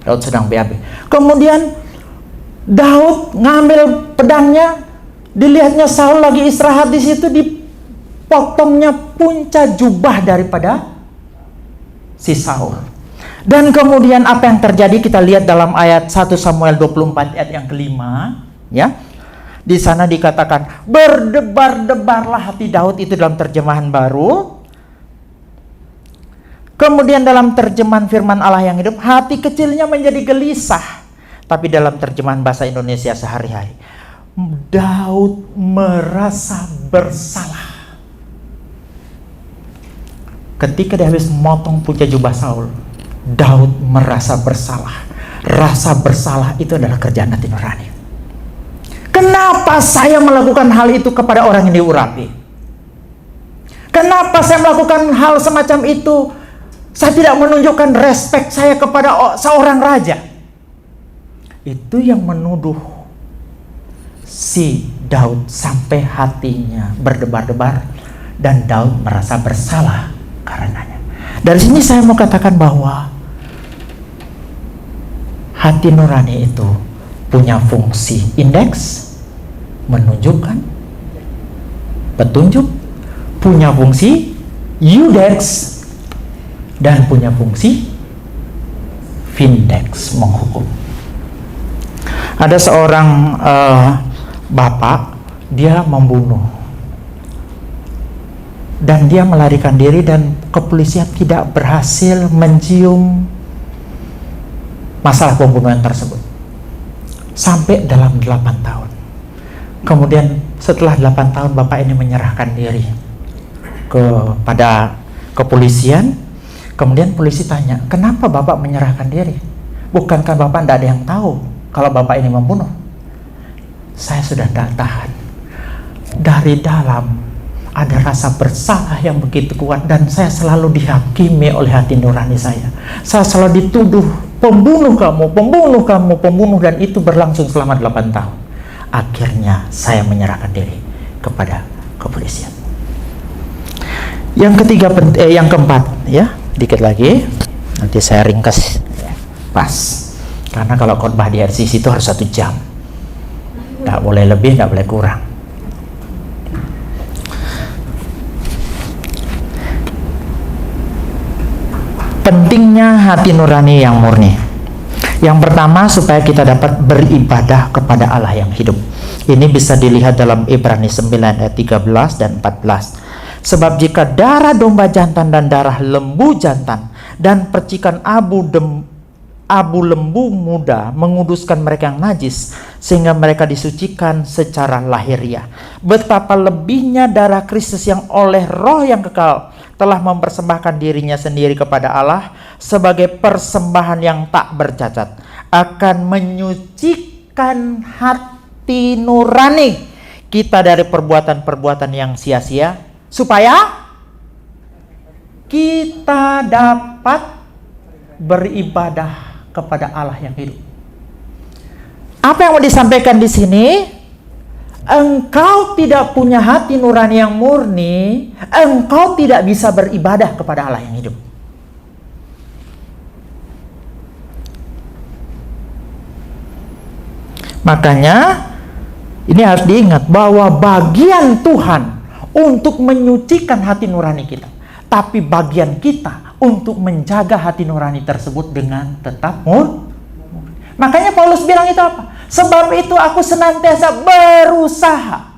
Daud sedang BAB. Kemudian Daud ngambil pedangnya, dilihatnya Saul lagi istirahat di situ, dipotongnya punca jubah daripada si Saul. Dan kemudian apa yang terjadi kita lihat dalam ayat 1 Samuel 24 ayat yang kelima, ya. Di sana dikatakan, berdebar-debarlah hati Daud, itu dalam terjemahan baru. Kemudian dalam terjemahan firman Allah yang hidup, hati kecilnya menjadi gelisah. Tapi dalam terjemahan bahasa Indonesia sehari-hari, Daud merasa bersalah. Ketika dia habis memotong punca jubah Saul, Daud merasa bersalah. Rasa bersalah itu adalah kerjaan hati nurani. Kenapa saya melakukan hal itu kepada orang yang diurapi? Kenapa saya melakukan hal semacam itu? Saya tidak menunjukkan respek saya kepada seorang raja. Itu yang menuduh si Daud sampai hatinya berdebar-debar, dan Daud merasa bersalah karenanya. Dari sini saya mau katakan bahwa hati nurani itu punya fungsi indeks, menunjukkan, petunjuk, punya fungsi eudex, dan punya fungsi vindex, menghukum. Ada seorang bapak, dia membunuh dan dia melarikan diri, dan kepolisian tidak berhasil mencium masalah pembunuhan tersebut sampai dalam 8 tahun. Kemudian setelah 8 tahun bapak ini menyerahkan diri kepada kepolisian. Kemudian polisi tanya, kenapa bapak menyerahkan diri? Bukankah bapak tidak ada yang tahu kalau bapak ini membunuh? Saya sudah tidak tahan. Dari dalam ada rasa bersalah yang begitu kuat, dan saya selalu dihakimi oleh hati nurani saya. Saya selalu dituduh, pembunuh kamu, pembunuh kamu, pembunuh, dan itu berlangsung selama 8 tahun. Akhirnya saya menyerahkan diri kepada kepolisian. Yang ketiga, yang keempat, ya, dikit lagi. Nanti saya ringkas pas. Karena kalau khotbah di RCC itu harus 1 jam. Nggak boleh lebih, nggak boleh kurang. Pentingnya hati nurani yang murni. Yang pertama, supaya kita dapat beribadah kepada Allah yang hidup. Ini bisa dilihat dalam Ibrani 9 ayat 13 dan 14. Sebab jika darah domba jantan dan darah lembu jantan dan percikan abu lembu muda menguduskan mereka yang najis, sehingga mereka disucikan secara lahiriah, betapa lebihnya darah Kristus yang oleh Roh yang kekal telah mempersembahkan dirinya sendiri kepada Allah sebagai persembahan yang tak bercacat, akan menyucikan hati nurani kita dari perbuatan-perbuatan yang sia-sia, supaya kita dapat beribadah kepada Allah yang hidup. Apa yang mau disampaikan di sini? Engkau tidak punya hati nurani yang murni, engkau tidak bisa beribadah kepada Allah yang hidup. Makanya ini harus diingat bahwa bagian Tuhan untuk menyucikan hati nurani kita, tapi bagian kita untuk menjaga hati nurani tersebut dengan tetap murni. Makanya Paulus bilang itu apa? Sebab itu aku senantiasa berusaha.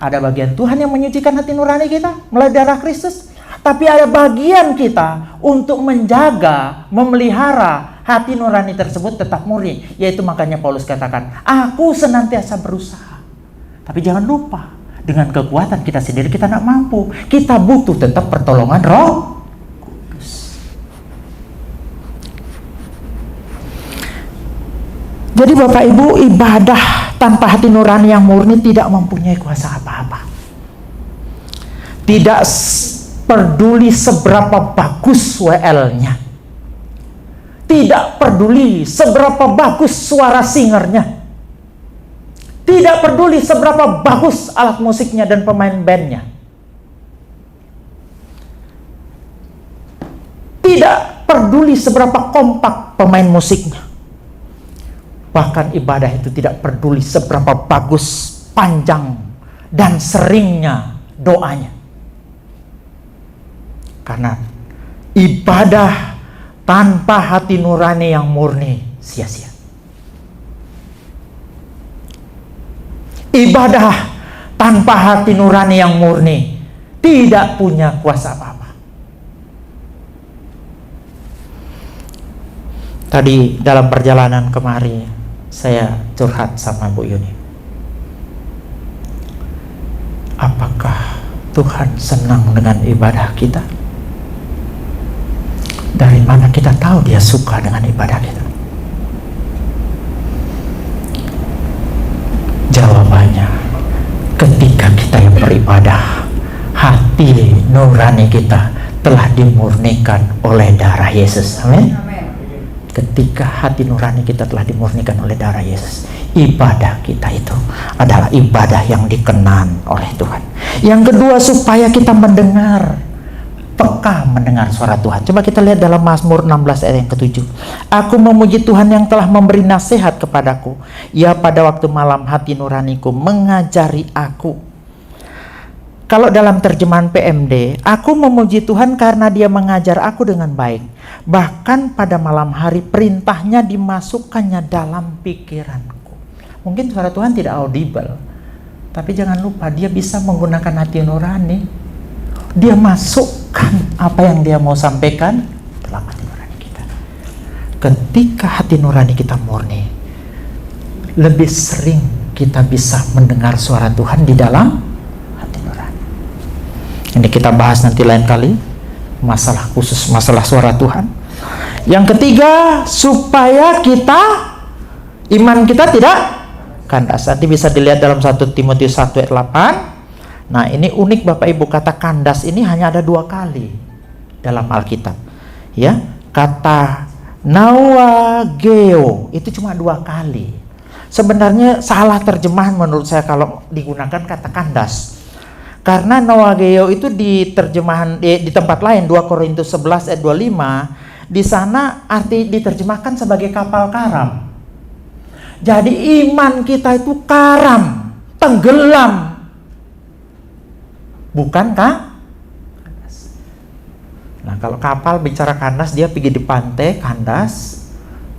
Ada bagian Tuhan yang menyucikan hati nurani kita melalui darah Kristus, tapi ada bagian kita untuk menjaga, memelihara hati nurani tersebut tetap murni. Yaitu makanya Paulus katakan, aku senantiasa berusaha. Tapi jangan lupa, dengan kekuatan kita sendiri kita tidak mampu. Kita butuh tetap pertolongan Roh Kudus. Jadi Bapak Ibu, ibadah tanpa hati nurani yang murni tidak mempunyai kuasa apa-apa. Tidak peduli seberapa bagus WL-nya, tidak peduli seberapa bagus suara singernya, tidak peduli seberapa bagus alat musiknya dan pemain bandnya, tidak peduli seberapa kompak pemain musiknya. Bahkan ibadah itu tidak peduli seberapa bagus, panjang, dan seringnya doanya. Karena ibadah tanpa hati nurani yang murni sia-sia. Ibadah tanpa hati nurani yang murni tidak punya kuasa apa-apa. Tadi dalam perjalanan kemari saya curhat sama Bu Yuni. Apakah Tuhan senang dengan ibadah kita? Dari mana kita tahu Dia suka dengan ibadah kita? Jawabannya, ketika kita yang beribadah, hati nurani kita telah dimurnikan oleh darah Yesus. Amin. Ketika hati nurani kita telah dimurnikan oleh darah Yesus, ibadah kita itu adalah ibadah yang dikenan oleh Tuhan. Yang kedua, supaya kita peka mendengar suara Tuhan. Coba kita lihat dalam Mazmur 16 ayat yang ke-7. Aku memuji Tuhan yang telah memberi nasihat kepadaku. Ya, pada waktu malam hati nuraniku mengajari aku. Kalau dalam terjemahan PMD, aku memuji Tuhan karena Dia mengajar aku dengan baik. Bahkan pada malam hari perintahnya dimasukkannya dalam pikiranku. Mungkin suara Tuhan tidak audible, tapi jangan lupa Dia bisa menggunakan hati nurani. Dia masukkan apa yang Dia mau sampaikan dalam hati nurani kita. Ketika hati nurani kita murni, lebih sering kita bisa mendengar suara Tuhan di dalam hati nurani. Ini kita bahas nanti lain kali, masalah khusus, masalah suara Tuhan. Yang ketiga, supaya iman kita tidak kandas. Nanti bisa dilihat dalam 1 Timotius 1 ayat 8. Nah, ini unik Bapak Ibu, kata kandas ini hanya ada 2 kali dalam Alkitab. Ya, kata nawageo itu cuma 2 kali. Sebenarnya salah terjemahan menurut saya kalau digunakan kata kandas. Karena Noageo itu di terjemahan di tempat lain 2 Korintus 11 ayat 25, di sana arti diterjemahkan sebagai kapal karam. Jadi iman kita itu karam, tenggelam. Bukankah? Nah, kalau kapal bicara kandas, dia pergi di pantai kandas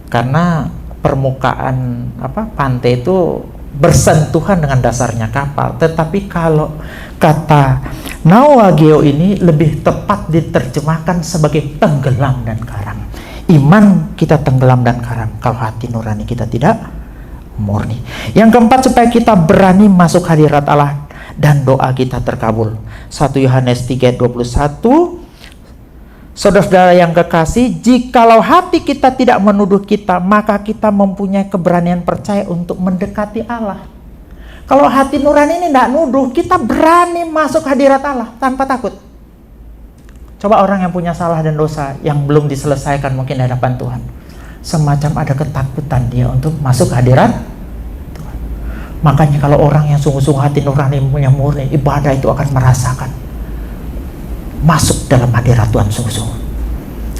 karena permukaan pantai itu bersentuhan dengan dasarnya kapal. Tetapi kalau kata Noageo ini lebih tepat diterjemahkan sebagai tenggelam dan karam. Iman kita tenggelam dan karam kalau hati nurani kita tidak murni. Yang keempat, supaya kita berani masuk hadirat Allah dan doa kita terkabul. 1 Yohanes 3 ayat 21. Saudara-saudara yang kekasih, jikalau hati kita tidak menuduh kita, maka kita mempunyai keberanian percaya untuk mendekati Allah. Kalau hati nurani ini tidak nuduh, kita berani masuk hadirat Allah tanpa takut. Coba orang yang punya salah dan dosa yang belum diselesaikan mungkin di hadapan Tuhan, semacam ada ketakutan dia untuk masuk hadirat Tuhan. Makanya kalau orang yang sungguh-sungguh hati nurani yang murni, ibadah itu akan merasakan masuk dalam hadirat Tuhan sungguh-sungguh.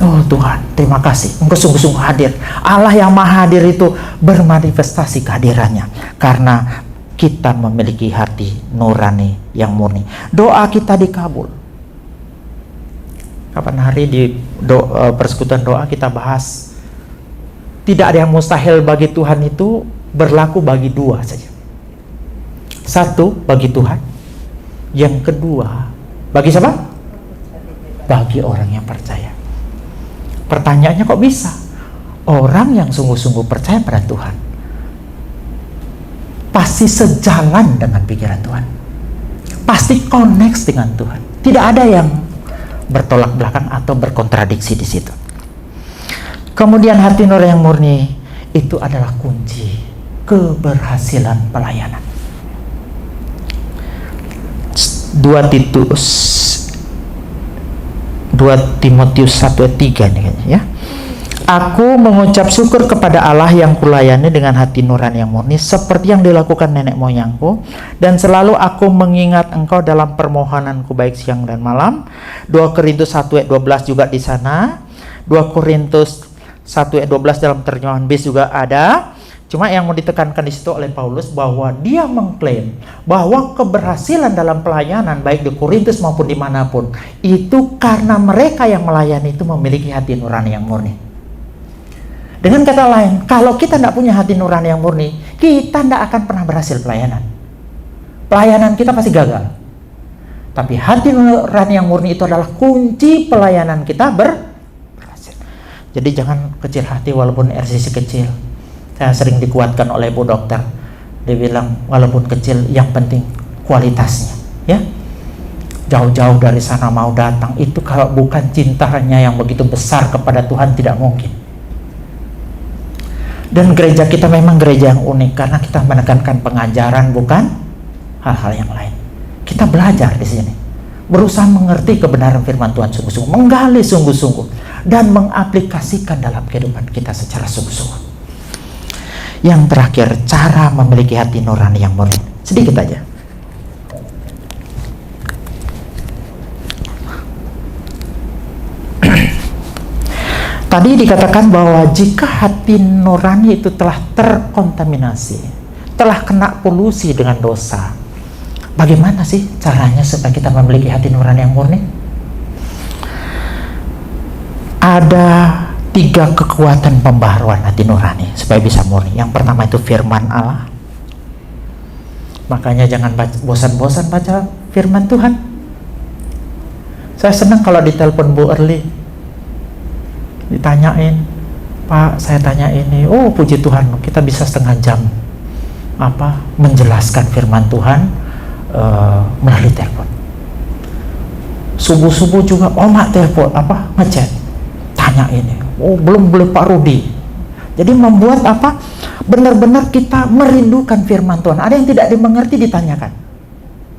Oh Tuhan, terima kasih, Engkau sungguh-sungguh hadir. Allah yang maha hadir itu bermanifestasi kehadirannya karena kita memiliki hati nurani yang murni. Doa kita dikabul. Kapan hari di persekutuan doa kita bahas, tidak ada yang mustahil bagi Tuhan, itu berlaku bagi dua saja. Satu, bagi Tuhan. Yang kedua, bagi siapa? Bagi orang yang percaya. Pertanyaannya, kok bisa? Orang yang sungguh-sungguh percaya pada Tuhan pasti sejalan dengan pikiran Tuhan, pasti connect dengan Tuhan. Tidak ada yang bertolak belakang atau berkontradiksi di situ. Kemudian hati nurani yang murni itu adalah kunci keberhasilan pelayanan. 2 Timotius 1 ayat 3 nih kayaknya ya. Aku mengucap syukur kepada Allah yang kulayani dengan hati nurani yang murni seperti yang dilakukan nenek moyangku, dan selalu aku mengingat engkau dalam permohonanku baik siang dan malam. 2 Korintus 1 ayat 12 juga di sana. 2 Korintus 1 ayat 12 dalam terjemahan BIS juga ada. Cuma yang mau ditekankan di situ oleh Paulus bahwa dia mengklaim bahwa keberhasilan dalam pelayanan baik di Korintus maupun dimanapun itu karena mereka yang melayani itu memiliki hati nurani yang murni. Dengan kata lain, kalau kita tidak punya hati nurani yang murni, kita tidak akan pernah berhasil pelayanan. Pelayanan kita pasti gagal. Tapi hati nurani yang murni itu adalah kunci pelayanan kita berhasil. Jadi jangan kecil hati walaupun RCC kecil. Saya sering dikuatkan oleh Bu Dokter. Dia bilang walaupun kecil yang penting kualitasnya, ya. Jauh-jauh dari sana mau datang, itu kalau bukan cintanya yang begitu besar kepada Tuhan tidak mungkin. Dan gereja kita memang gereja yang unik karena kita menekankan pengajaran bukan hal-hal yang lain. Kita belajar di sini, berusaha mengerti kebenaran firman Tuhan sungguh-sungguh, menggali sungguh-sungguh dan mengaplikasikan dalam kehidupan kita secara sungguh-sungguh. Yang terakhir, cara memiliki hati nurani yang murni. Sedikit aja. Tadi dikatakan bahwa jika hati nurani itu telah terkontaminasi, telah kena polusi dengan dosa, bagaimana sih caranya supaya kita memiliki hati nurani yang murni? Ada 3 kekuatan pembaharuan hati nurani supaya bisa murni. Yang pertama itu firman Allah. Makanya jangan bosan-bosan baca firman Tuhan. Saya senang kalau ditelepon Bu Erli, ditanyain, Pak saya tanya ini, oh puji Tuhan kita bisa setengah jam menjelaskan firman Tuhan melalui telepon. Subuh-subuh juga Oma telepon ngechat, tanya ini, oh belum Pak Rudi. Jadi membuat benar-benar kita merindukan firman Tuhan. Ada yang tidak dimengerti ditanyakan,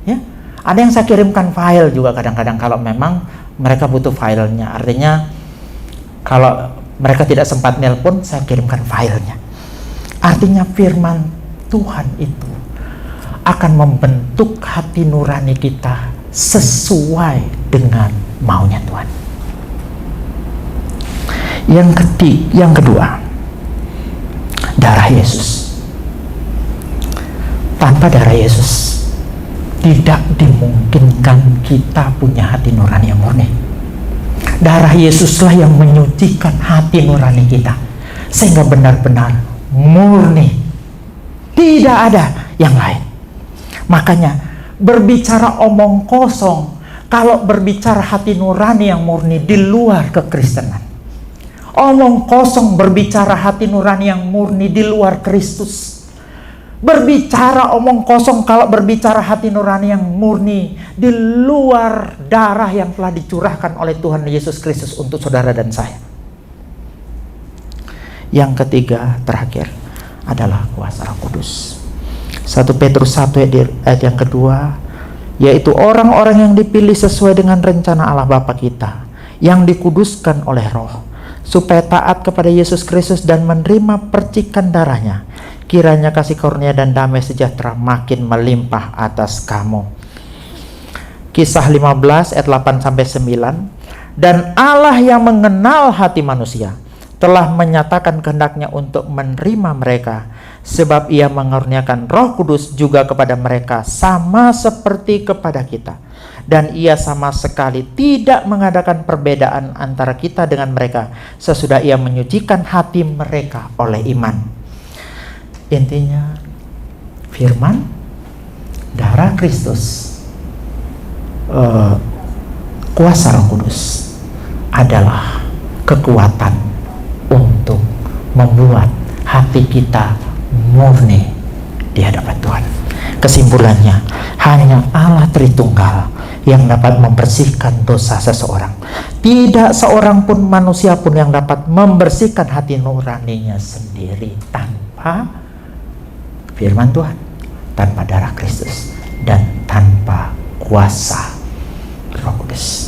ya. Ada yang saya kirimkan file juga kadang-kadang kalau memang mereka butuh filenya. Artinya kalau mereka tidak sempat nelpon, saya kirimkan filenya. Artinya firman Tuhan itu akan membentuk hati nurani kita sesuai dengan maunya Tuhan. Yang kedua, darah Yesus. Tanpa darah Yesus tidak dimungkinkan kita punya hati nurani yang murni. Darah Yesuslah yang menyucikan hati nurani kita sehingga benar-benar murni, tidak ada yang lain. Makanya berbicara omong kosong kalau berbicara hati nurani yang murni di luar kekristenan. Omong kosong berbicara hati nurani yang murni di luar Kristus. Berbicara omong kosong kalau berbicara hati nurani yang murni di luar darah yang telah dicurahkan oleh Tuhan Yesus Kristus untuk saudara dan saya. Yang ketiga, terakhir adalah kuasa Roh Kudus. 1 Petrus 1 ayat yang kedua, yaitu orang-orang yang dipilih sesuai dengan rencana Allah Bapa kita, yang dikuduskan oleh Roh, supaya taat kepada Yesus Kristus dan menerima percikan darahnya. Kiranya kasih karunia dan damai sejahtera makin melimpah atas kamu. Kisah 15 ayat 8-9. Dan Allah yang mengenal hati manusia telah menyatakan kehendaknya untuk menerima mereka, sebab ia mengaruniakan Roh Kudus juga kepada mereka sama seperti kepada kita. Dan ia sama sekali tidak mengadakan perbedaan antara kita dengan mereka, sesudah ia menyucikan hati mereka oleh iman. Intinya, firman, darah Kristus, kuasa Roh Kudus adalah kekuatan untuk membuat hati kita murni di hadapan Tuhan. Kesimpulannya, hanya Allah Tritunggal yang dapat membersihkan dosa seseorang. Tidak seorang pun manusia pun yang dapat membersihkan hati nuraninya sendiri tanpa firman Tuhan, tanpa darah Kristus, dan tanpa kuasa Roh Kudus.